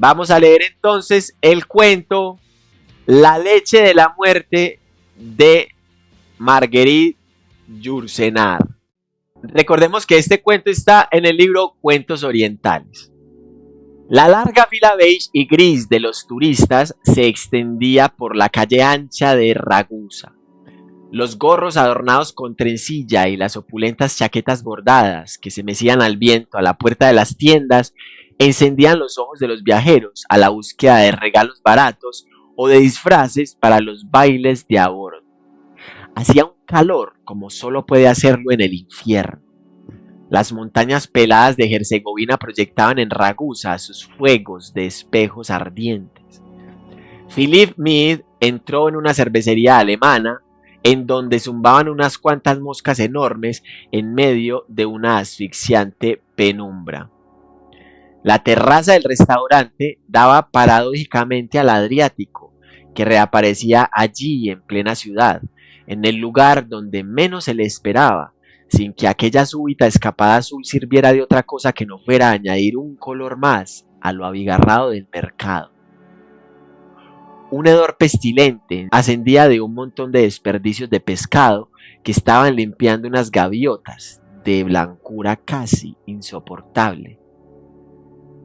Vamos a leer entonces el cuento La leche de la muerte de Marguerite Yourcenar. Recordemos que este cuento está en el libro Cuentos Orientales. La larga fila beige y gris de los turistas se extendía por la calle ancha de Ragusa. Los gorros adornados con trencilla y las opulentas chaquetas bordadas que se mecían al viento a la puerta de las tiendas encendían los ojos de los viajeros a la búsqueda de regalos baratos o de disfraces para los bailes de a bordo. Hacía un calor como solo puede hacerlo en el infierno. Las montañas peladas de Herzegovina proyectaban en Ragusa sus fuegos de espejos ardientes. Philipp Mead entró en una cervecería alemana en donde zumbaban unas cuantas moscas enormes en medio de una asfixiante penumbra. La terraza del restaurante daba paradójicamente al Adriático, que reaparecía allí en plena ciudad, en el lugar donde menos se le esperaba, sin que aquella súbita escapada azul sirviera de otra cosa que no fuera añadir un color más a lo abigarrado del mercado. Un hedor pestilente ascendía de un montón de desperdicios de pescado que estaban limpiando unas gaviotas de blancura casi insoportable.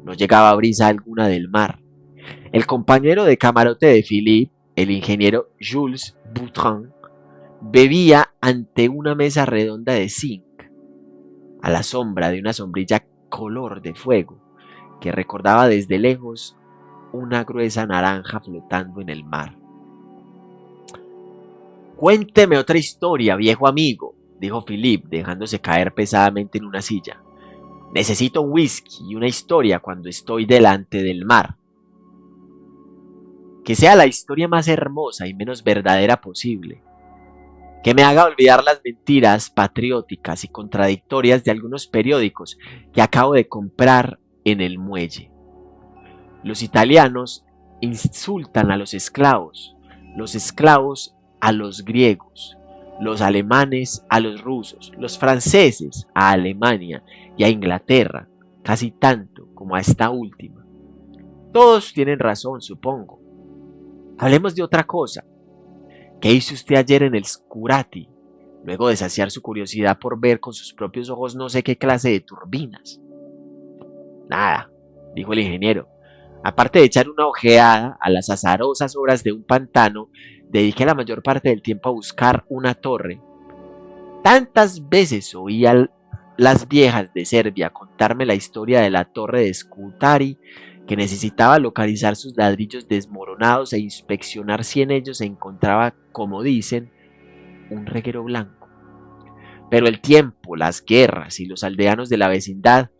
No llegaba brisa alguna del mar. El compañero de camarote de Philippe, el ingeniero Jules Boutron, bebía ante una mesa redonda de zinc, a la sombra de una sombrilla color de fuego que recordaba desde lejos una gruesa naranja flotando en el mar. «Cuénteme otra historia, viejo amigo», dijo Philippe, dejándose caer pesadamente en una silla. «Necesito un whisky y una historia cuando estoy delante del mar. Que sea la historia más hermosa y menos verdadera posible. Que me haga olvidar las mentiras patrióticas y contradictorias de algunos periódicos que acabo de comprar en el muelle. Los italianos insultan a los esclavos a los griegos, los alemanes a los rusos, los franceses a Alemania y a Inglaterra, casi tanto como a esta última. Todos tienen razón, supongo. Hablemos de otra cosa. ¿Qué hizo usted ayer en el Scurati, luego de saciar su curiosidad por ver con sus propios ojos no sé qué clase de turbinas? Nada, dijo el ingeniero. Aparte de echar una ojeada a las azarosas obras de un pantano, dediqué la mayor parte del tiempo a buscar una torre. Tantas veces oí a las viejas de Serbia contarme la historia de la torre de Scutari que necesitaba localizar sus ladrillos desmoronados e inspeccionar si en ellos se encontraba, como dicen, un reguero blanco. Pero el tiempo, las guerras y los aldeanos de la vecindad,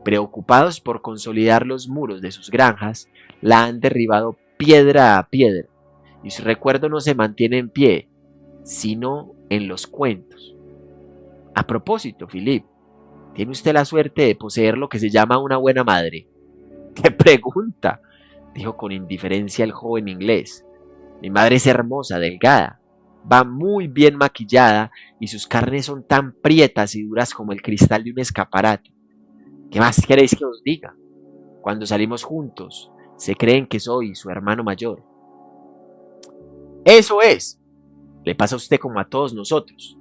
preocupados por consolidar los muros de sus granjas, la han derribado piedra a piedra, y su recuerdo no se mantiene en pie, sino en los cuentos. A propósito, Philippe, ¿tiene usted la suerte de poseer lo que se llama una buena madre? ¡Qué pregunta!, dijo con indiferencia el joven inglés. Mi madre es hermosa, delgada, va muy bien maquillada y sus carnes son tan prietas y duras como el cristal de un escaparate. ¿Qué más queréis que os diga? Cuando salimos juntos, se creen que soy su hermano mayor. Eso es. Le pasa a usted como a todos nosotros.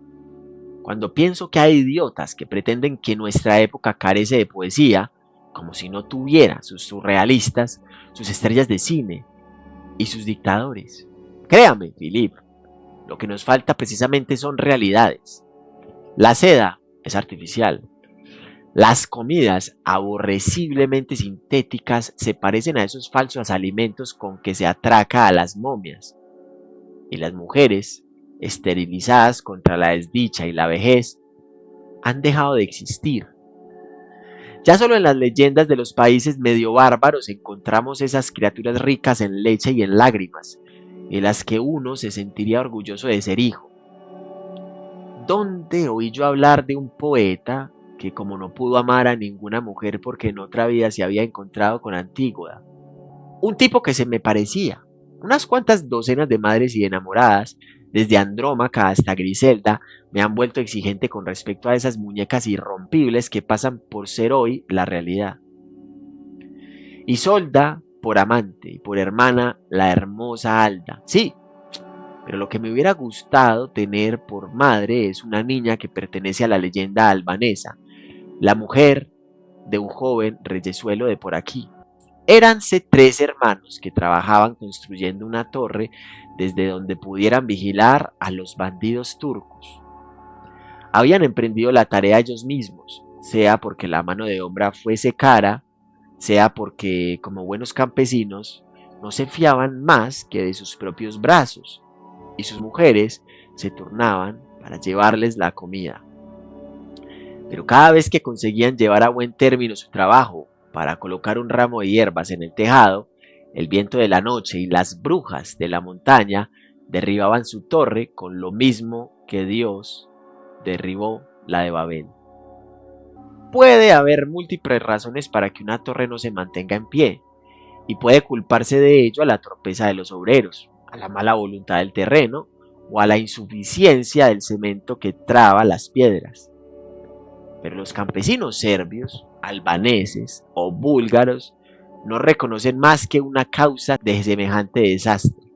Cuando pienso que hay idiotas que pretenden que nuestra época carece de poesía, como si no tuviera sus surrealistas, sus estrellas de cine y sus dictadores. Créame, Philippe, lo que nos falta precisamente son realidades. La seda es artificial. Las comidas aborreciblemente sintéticas se parecen a esos falsos alimentos con que se atraca a las momias. Y las mujeres, esterilizadas contra la desdicha y la vejez, han dejado de existir. Ya solo en las leyendas de los países medio bárbaros encontramos esas criaturas ricas en leche y en lágrimas, en las que uno se sentiría orgulloso de ser hijo. ¿Dónde oí yo hablar de un poeta que, como no pudo amar a ninguna mujer porque en otra vida se había encontrado con Antígona, un tipo que se me parecía, unas cuantas docenas de madres y enamoradas, desde Andrómaca hasta Griselda, me han vuelto exigente con respecto a esas muñecas irrompibles que pasan por ser hoy la realidad? Isolda por amante y por hermana la hermosa Alda. Sí, pero lo que me hubiera gustado tener por madre es una niña que pertenece a la leyenda albanesa, la mujer de un joven reyesuelo de por aquí. Éranse 3 hermanos que trabajaban construyendo una torre desde donde pudieran vigilar a los bandidos turcos. Habían emprendido la tarea ellos mismos, sea porque la mano de obra fuese cara, sea porque, como buenos campesinos, no se fiaban más que de sus propios brazos, y sus mujeres se turnaban para llevarles la comida. Pero cada vez que conseguían llevar a buen término su trabajo para colocar un ramo de hierbas en el tejado, el viento de la noche y las brujas de la montaña derribaban su torre con lo mismo que Dios derribó la de Babel. Puede haber múltiples razones para que una torre no se mantenga en pie, y puede culparse de ello a la torpeza de los obreros, a la mala voluntad del terreno o a la insuficiencia del cemento que traba las piedras. Pero los campesinos serbios, albaneses o búlgaros no reconocen más que una causa de semejante desastre.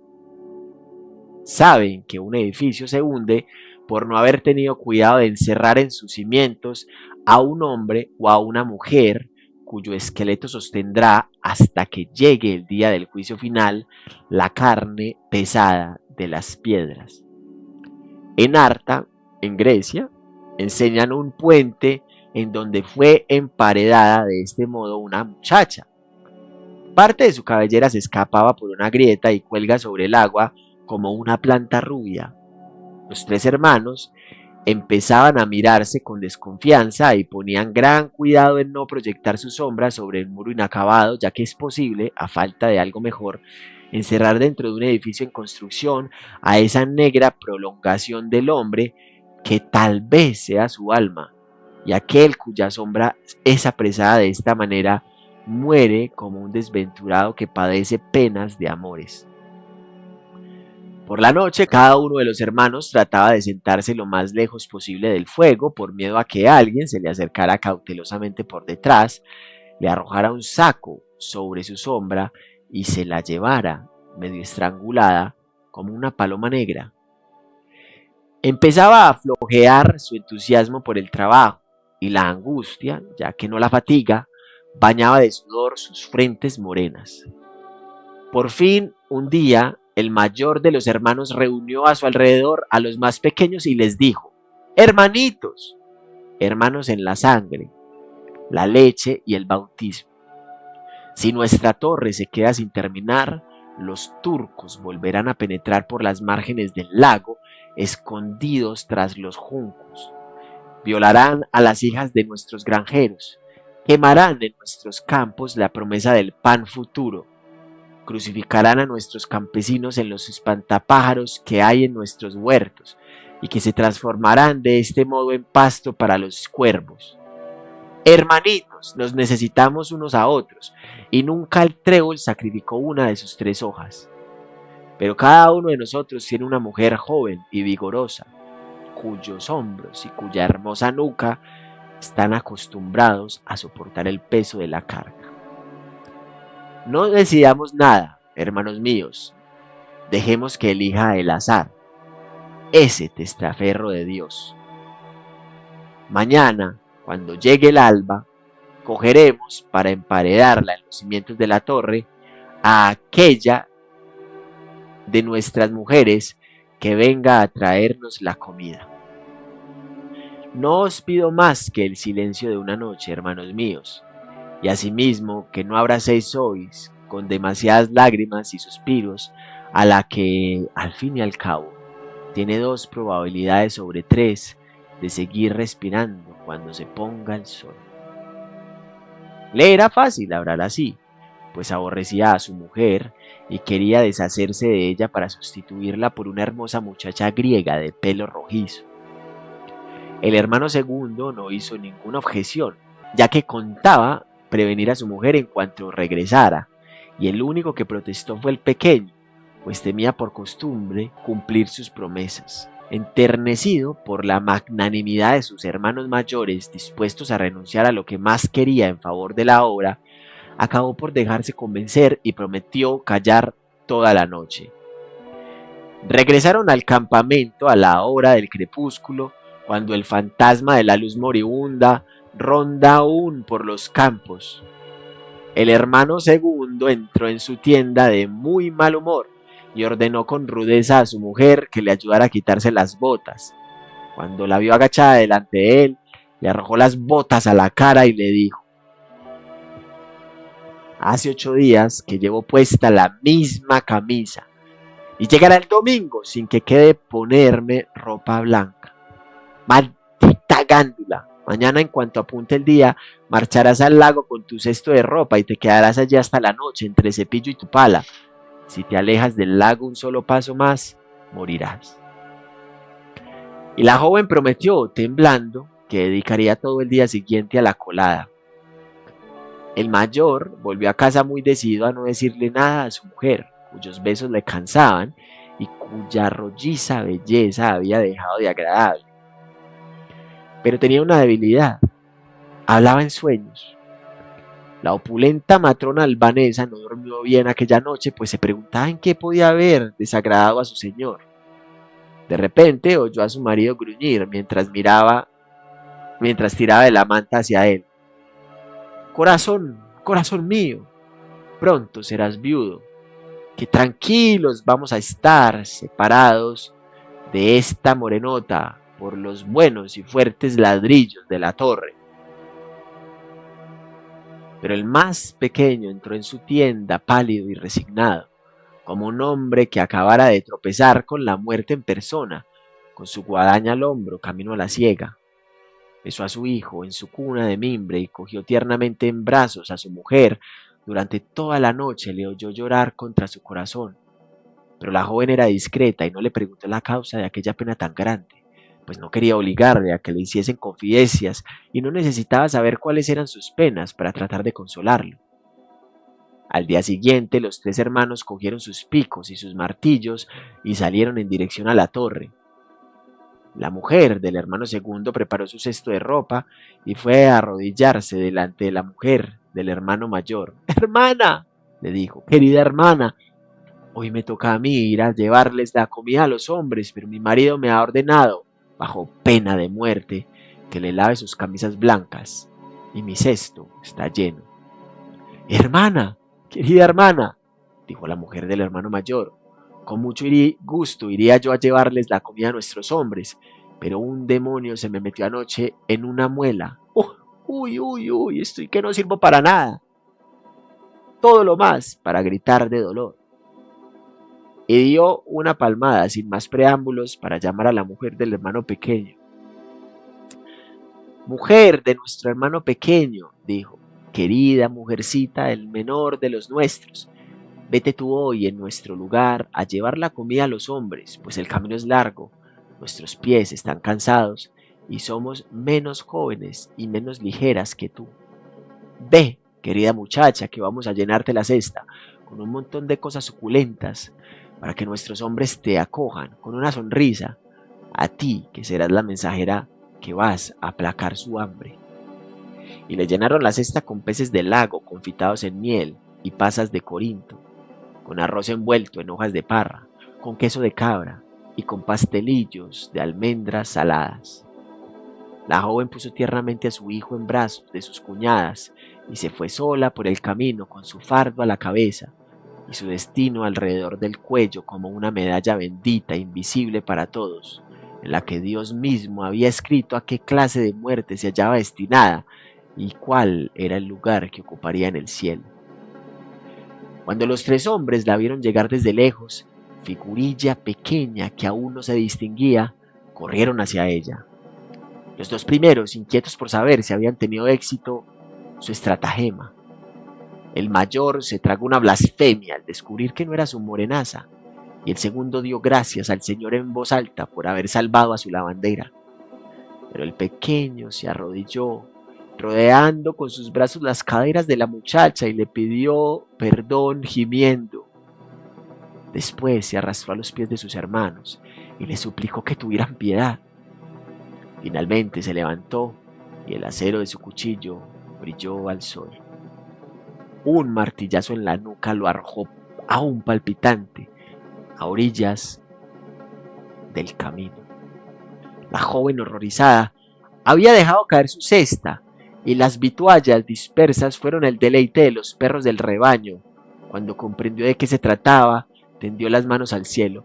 Saben que un edificio se hunde por no haber tenido cuidado de encerrar en sus cimientos a un hombre o a una mujer cuyo esqueleto sostendrá hasta que llegue el día del juicio final la carne pesada de las piedras. En Arta, en Grecia, enseñan un puente en donde fue emparedada de este modo una muchacha. Parte de su cabellera se escapaba por una grieta y cuelga sobre el agua como una planta rubia. Los 3 hermanos empezaban a mirarse con desconfianza y ponían gran cuidado en no proyectar su sombra sobre el muro inacabado, ya que es posible, a falta de algo mejor, encerrar dentro de un edificio en construcción a esa negra prolongación del hombre que tal vez sea su alma, y aquel cuya sombra es apresada de esta manera muere como un desventurado que padece penas de amores. Por la noche, cada uno de los hermanos trataba de sentarse lo más lejos posible del fuego por miedo a que alguien se le acercara cautelosamente por detrás, le arrojara un saco sobre su sombra y se la llevara, medio estrangulada, como una paloma negra. Empezaba a flojear su entusiasmo por el trabajo, y la angustia, ya que no la fatiga, bañaba de sudor sus frentes morenas. Por fin, un día, el mayor de los hermanos reunió a su alrededor a los más pequeños y les dijo: «Hermanitos, hermanos en la sangre, la leche y el bautismo, si nuestra torre se queda sin terminar, los turcos volverán a penetrar por las márgenes del lago, escondidos tras los juncos. Violarán a las hijas de nuestros granjeros, quemarán en nuestros campos la promesa del pan futuro, crucificarán a nuestros campesinos en los espantapájaros que hay en nuestros huertos y que se transformarán de este modo en pasto para los cuervos. Hermanitos, nos necesitamos unos a otros, y nunca el trébol sacrificó una de sus 3 hojas. Pero cada uno de nosotros tiene una mujer joven y vigorosa, cuyos hombros y cuya hermosa nuca están acostumbrados a soportar el peso de la carga. No decidamos nada, hermanos míos, dejemos que elija el azar, ese testaferro de Dios. Mañana, cuando llegue el alba, cogeremos para emparedarla en los cimientos de la torre a aquella de nuestras mujeres que venga a traernos la comida. No os pido más que el silencio de una noche, hermanos míos, y asimismo que no abracéis hoy con demasiadas lágrimas y suspiros a la que, al fin y al cabo, tiene 2 probabilidades sobre 3 de seguir respirando cuando se ponga el sol». Le era fácil hablar así, pues aborrecía a su mujer y quería deshacerse de ella para sustituirla por una hermosa muchacha griega de pelo rojizo. El hermano segundo no hizo ninguna objeción, ya que contaba prevenir a su mujer en cuanto regresara, y el único que protestó fue el pequeño, pues temía por costumbre cumplir sus promesas. Enternecido por la magnanimidad de sus hermanos mayores dispuestos a renunciar a lo que más quería en favor de la obra, acabó por dejarse convencer y prometió callar toda la noche. Regresaron al campamento a la hora del crepúsculo, cuando el fantasma de la luz moribunda ronda aún por los campos. El hermano segundo entró en su tienda de muy mal humor y ordenó con rudeza a su mujer que le ayudara a quitarse las botas. Cuando la vio agachada delante de él, le arrojó las botas a la cara y le dijo: hace 8 días que llevo puesta la misma camisa y llegará el domingo sin que quede ponerme ropa blanca. Maldita gándula. Mañana, en cuanto apunte el día, marcharás al lago con tu cesto de ropa y te quedarás allí hasta la noche entre cepillo y tu pala. Si te alejas del lago un solo paso más, morirás. Y la joven prometió, temblando, que dedicaría todo el día siguiente a la colada. El mayor volvió a casa muy decidido a no decirle nada a su mujer, cuyos besos le cansaban y cuya rolliza belleza había dejado de agradable. Pero tenía una debilidad: hablaba en sueños. La opulenta matrona albanesa no durmió bien aquella noche, pues se preguntaba en qué podía haber desagradado a su señor. De repente oyó a su marido gruñir mientras tiraba de la manta hacia él. Corazón, corazón mío, pronto serás viudo. Qué tranquilos vamos a estar separados de esta morenota por los buenos y fuertes ladrillos de la torre. Pero el más pequeño entró en su tienda pálido y resignado, como un hombre que acabara de tropezar con la muerte en persona, con su guadaña al hombro, camino a la siega. Besó a su hijo en su cuna de mimbre y cogió tiernamente en brazos a su mujer. Durante toda la noche le oyó llorar contra su corazón, pero la joven era discreta y no le preguntó la causa de aquella pena tan grande, pues no quería obligarle a que le hiciesen confidencias y no necesitaba saber cuáles eran sus penas para tratar de consolarlo. Al día siguiente, los 3 hermanos cogieron sus picos y sus martillos y salieron en dirección a la torre. La mujer del hermano segundo preparó su cesto de ropa y fue a arrodillarse delante de la mujer del hermano mayor. «Hermana», le dijo, «querida hermana, hoy me toca a mí ir a llevarles la comida a los hombres, pero mi marido me ha ordenado, bajo pena de muerte, que le lave sus camisas blancas, y mi cesto está lleno». «Hermana, querida hermana», dijo la mujer del hermano mayor, «con mucho gusto iría yo a llevarles la comida a nuestros hombres, pero un demonio se me metió anoche en una muela. Uy, estoy que no sirvo para nada. Todo lo más para gritar de dolor». Y dio una palmada sin más preámbulos para llamar a la mujer del hermano pequeño. «Mujer de nuestro hermano pequeño», dijo, «querida mujercita, el menor de los nuestros, vete tú hoy en nuestro lugar a llevar la comida a los hombres, pues el camino es largo, nuestros pies están cansados y somos menos jóvenes y menos ligeras que tú. Ve, querida muchacha, que vamos a llenarte la cesta con un montón de cosas suculentas para que nuestros hombres te acojan con una sonrisa, a ti que serás la mensajera que vas a aplacar su hambre». Y le llenaron la cesta con peces del lago confitados en miel y pasas de Corinto, con arroz envuelto en hojas de parra, con queso de cabra y con pastelillos de almendras saladas. La joven puso tiernamente a su hijo en brazos de sus cuñadas y se fue sola por el camino con su fardo a la cabeza y su destino alrededor del cuello como una medalla bendita e invisible para todos, en la que Dios mismo había escrito a qué clase de muerte se hallaba destinada y cuál era el lugar que ocuparía en el cielo. Cuando los 3 hombres la vieron llegar desde lejos, figurilla pequeña que aún no se distinguía, corrieron hacia ella. Los 2 primeros, inquietos por saber si habían tenido éxito su estratagema. El mayor se tragó una blasfemia al descubrir que no era su morenaza, y el segundo dio gracias al Señor en voz alta por haber salvado a su lavandera. Pero el pequeño se arrodilló, rodeando con sus brazos las caderas de la muchacha, y le pidió perdón gimiendo. Después se arrastró a los pies de sus hermanos y les suplicó que tuvieran piedad. Finalmente se levantó y el acero de su cuchillo brilló al sol. un martillazo en la nuca lo arrojó aún palpitante a orillas del camino. La joven, horrorizada, había dejado caer su cesta, y las vituallas dispersas fueron el deleite de los perros del rebaño. Cuando comprendió de qué se trataba, tendió las manos al cielo.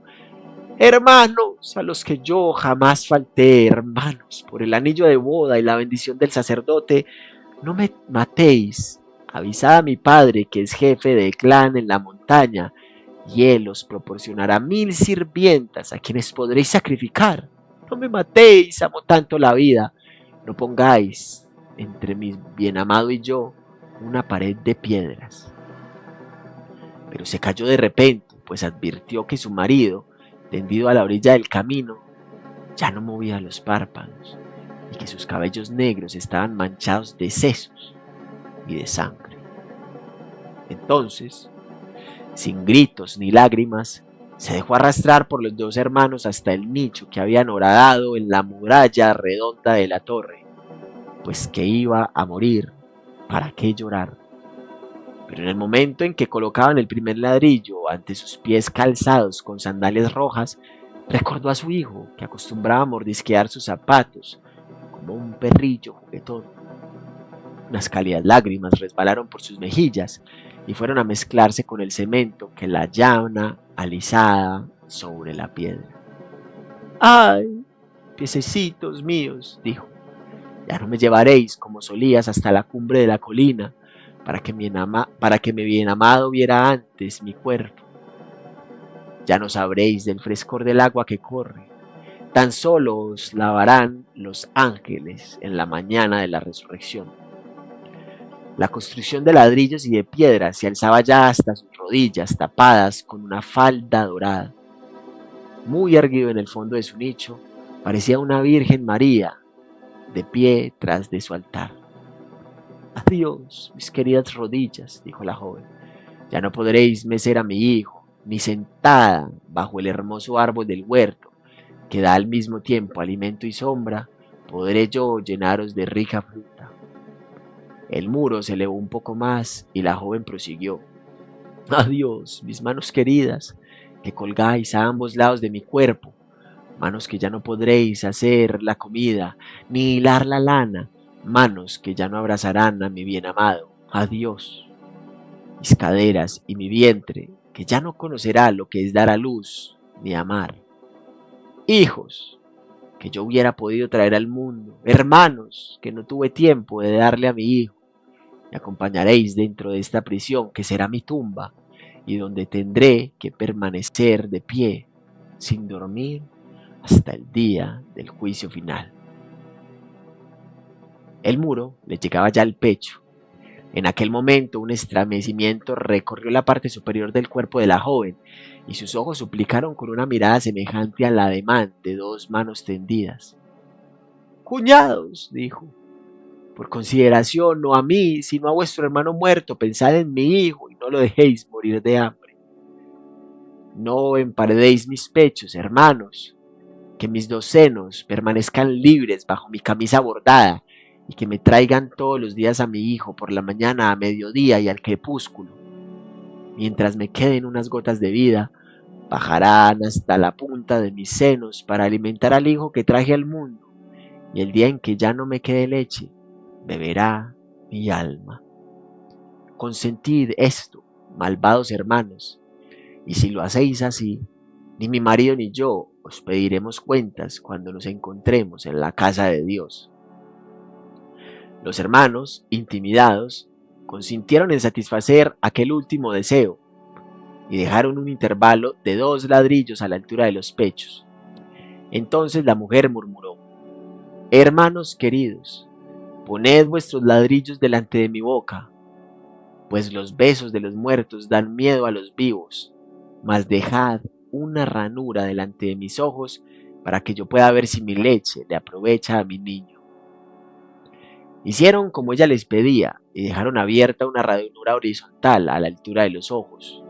Hermanos, a los que yo jamás falté, hermanos, por el anillo de boda y la bendición del sacerdote, no me matéis. Avisad a mi padre, que es jefe de clan en la montaña, y él os proporcionará 1000 sirvientas a quienes podréis sacrificar. No me matéis, amo tanto la vida. No pongáis entre mi bien amado y yo una pared de piedras. Pero se calló de repente, pues advirtió que su marido, tendido a la orilla del camino, ya no movía los párpados y que sus cabellos negros estaban manchados de sesos y de sangre. Entonces, sin gritos ni lágrimas, se dejó arrastrar por los dos hermanos hasta el nicho que habían horadado en la muralla redonda de la torre, pues que iba a morir, ¿para qué llorar? Pero en el momento en que colocaban el primer ladrillo ante sus pies calzados con sandalias rojas, recordó a su hijo, que acostumbraba a mordisquear sus zapatos como un perrillo juguetón. Unas cálidas lágrimas resbalaron por sus mejillas y fueron a mezclarse con el cemento que la llana alisada sobre la piedra. ¡Ay, piececitos míos!, dijo. Ya no me llevaréis como solías hasta la cumbre de la colina, para que mi bien amado viera antes mi cuerpo. Ya no sabréis del frescor del agua que corre. Tan solo os lavarán los ángeles en la mañana de la resurrección. La construcción de ladrillos y de piedra se alzaba ya hasta sus rodillas, tapadas con una falda dorada. Muy erguido en el fondo de su nicho, parecía una Virgen María, de pie tras de su altar. Adiós, mis queridas rodillas, dijo la joven. Ya no podréis mecer a mi hijo, ni sentada bajo el hermoso árbol del huerto, que da al mismo tiempo alimento y sombra, podré yo llenaros de rica fruta. El muro se elevó un poco más y la joven prosiguió. Adiós, mis manos queridas, que colgáis a ambos lados de mi cuerpo, manos que ya no podréis hacer la comida, ni hilar la lana, manos que ya no abrazarán a mi bien amado. Adiós, mis caderas y mi vientre, que ya no conocerá lo que es dar a luz ni amar. Hijos, que yo hubiera podido traer al mundo, hermanos, que no tuve tiempo de darle a mi hijo. Me acompañaréis dentro de esta prisión que será mi tumba, y donde tendré que permanecer de pie, sin dormir, hasta el día del juicio final. El muro le llegaba ya al pecho. En aquel momento un estremecimiento recorrió la parte superior del cuerpo de la joven, y sus ojos suplicaron con una mirada semejante al ademán de dos manos tendidas. Cuñados, dijo, por consideración no a mí, sino a vuestro hermano muerto, pensad en mi hijo y no lo dejéis morir de hambre. No emparedéis mis pechos, hermanos, que mis dos senos permanezcan libres bajo mi camisa bordada, y que me traigan todos los días a mi hijo por la mañana, a mediodía y al crepúsculo. Mientras me queden unas gotas de vida, bajarán hasta la punta de mis senos para alimentar al hijo que traje al mundo, y el día en que ya no me quede leche, beberá mi alma. Consentid esto, malvados hermanos, y si lo hacéis así, ni mi marido ni yo os pediremos cuentas cuando nos encontremos en la casa de Dios. Los hermanos, intimidados, consintieron en satisfacer aquel último deseo y dejaron un intervalo de 2 ladrillos a la altura de los pechos. Entonces la mujer murmuró: Hermanos queridos, poned vuestros ladrillos delante de mi boca, pues los besos de los muertos dan miedo a los vivos, mas dejad una ranura delante de mis ojos para que yo pueda ver si mi leche le aprovecha a mi niño. Hicieron como ella les pedía y dejaron abierta una ranura horizontal a la altura de los ojos.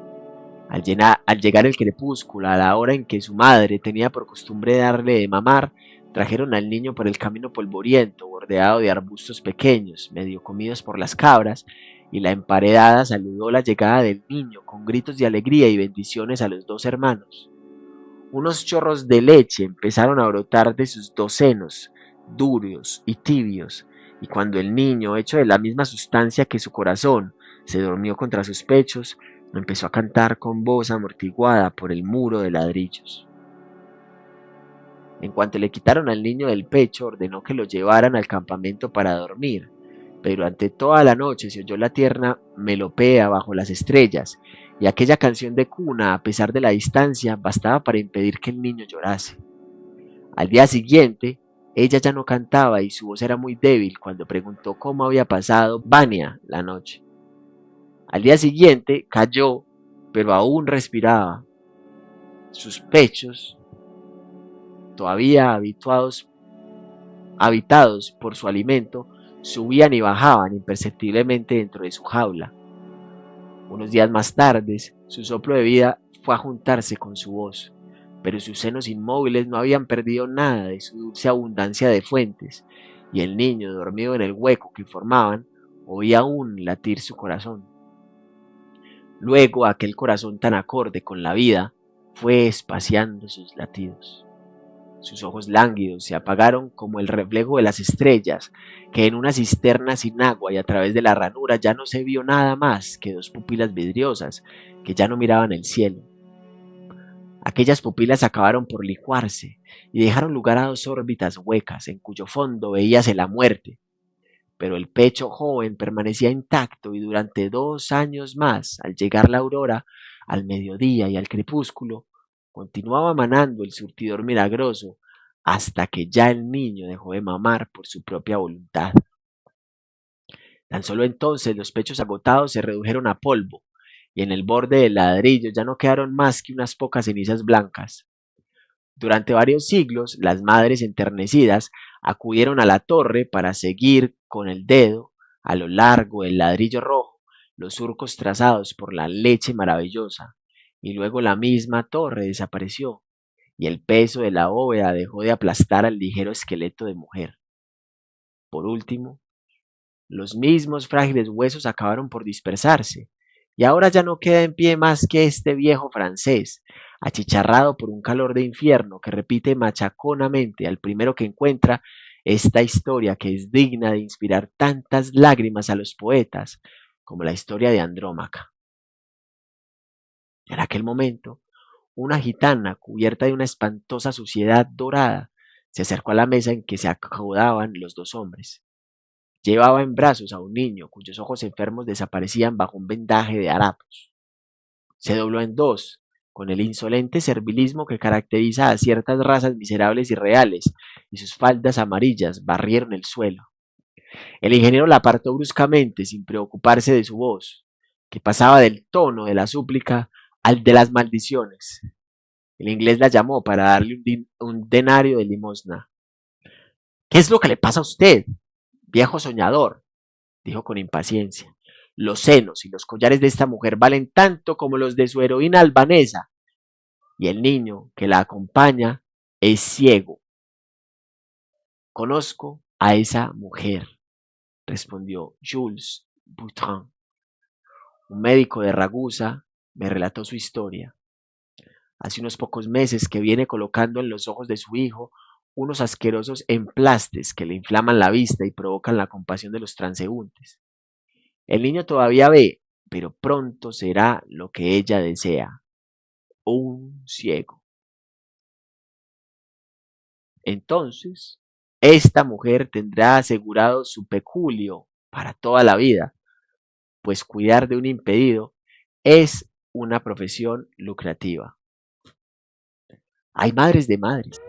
Al llegar el crepúsculo, a la hora en que su madre tenía por costumbre darle de mamar, trajeron al niño por el camino polvoriento, bordeado de arbustos pequeños, medio comidos por las cabras, y la emparedada saludó la llegada del niño con gritos de alegría y bendiciones a los dos hermanos. Unos chorros de leche empezaron a brotar de sus dos senos, duros y tibios, y cuando el niño, hecho de la misma sustancia que su corazón, se durmió contra sus pechos, empezó a cantar con voz amortiguada por el muro de ladrillos. En cuanto le quitaron al niño del pecho, ordenó que lo llevaran al campamento para dormir, pero durante toda la noche se oyó la tierna melopea bajo las estrellas, y aquella canción de cuna, a pesar de la distancia, bastaba para impedir que el niño llorase. Al día siguiente, ella ya no cantaba y su voz era muy débil cuando preguntó cómo había pasado Vania la noche. Al día siguiente cayó, pero aún respiraba. Sus pechos, todavía habitados por su alimento, subían y bajaban imperceptiblemente dentro de su jaula. Unos días más tarde, su soplo de vida fue a juntarse con su voz, pero sus senos inmóviles no habían perdido nada de su dulce abundancia de fuentes, y el niño, dormido en el hueco que formaban, oía aún latir su corazón. Luego aquel corazón tan acorde con la vida fue espaciando sus latidos. Sus ojos lánguidos se apagaron como el reflejo de las estrellas, que en una cisterna sin agua y a través de la ranura ya no se vio nada más que dos pupilas vidriosas que ya no miraban el cielo. Aquellas pupilas acabaron por licuarse y dejaron lugar a dos órbitas huecas en cuyo fondo veíase la muerte, pero el pecho joven permanecía intacto y durante 2 años más, al llegar la aurora, al mediodía y al crepúsculo, continuaba manando el surtidor milagroso hasta que ya el niño dejó de mamar por su propia voluntad. Tan solo entonces los pechos agotados se redujeron a polvo, y en el borde del ladrillo ya no quedaron más que unas pocas cenizas blancas. Durante varios siglos, las madres enternecidas acudieron a la torre para seguir con el dedo, a lo largo del ladrillo rojo, los surcos trazados por la leche maravillosa, y luego la misma torre desapareció, y el peso de la bóveda dejó de aplastar al ligero esqueleto de mujer. Por último, los mismos frágiles huesos acabaron por dispersarse, y ahora ya no queda en pie más que este viejo francés, achicharrado por un calor de infierno que repite machaconamente al primero que encuentra esta historia que es digna de inspirar tantas lágrimas a los poetas como la historia de Andrómaca. En aquel momento, una gitana cubierta de una espantosa suciedad dorada se acercó a la mesa en que se acomodaban los dos hombres. Llevaba en brazos a un niño cuyos ojos enfermos desaparecían bajo un vendaje de harapos. Se dobló en dos, con el insolente servilismo que caracteriza a ciertas razas miserables y reales, y sus faldas amarillas barrieron el suelo. El ingeniero la apartó bruscamente, sin preocuparse de su voz, que pasaba del tono de la súplica al de las maldiciones. El inglés la llamó para darle un denario de limosna. ¿Qué es lo que le pasa a usted, viejo soñador?, dijo con impaciencia. Los senos y los collares de esta mujer valen tanto como los de su heroína albanesa, y el niño que la acompaña es ciego. Conozco a esa mujer, respondió Jules Boutrin. Un médico de Ragusa me relató su historia. Hace unos pocos meses que viene colocando en los ojos de su hijo unos asquerosos emplastes que le inflaman la vista y provocan la compasión de los transeúntes. El niño todavía ve, pero pronto será lo que ella desea, un ciego. Entonces, esta mujer tendrá asegurado su peculio para toda la vida, pues cuidar de un impedido es una profesión lucrativa. Hay madres de madres.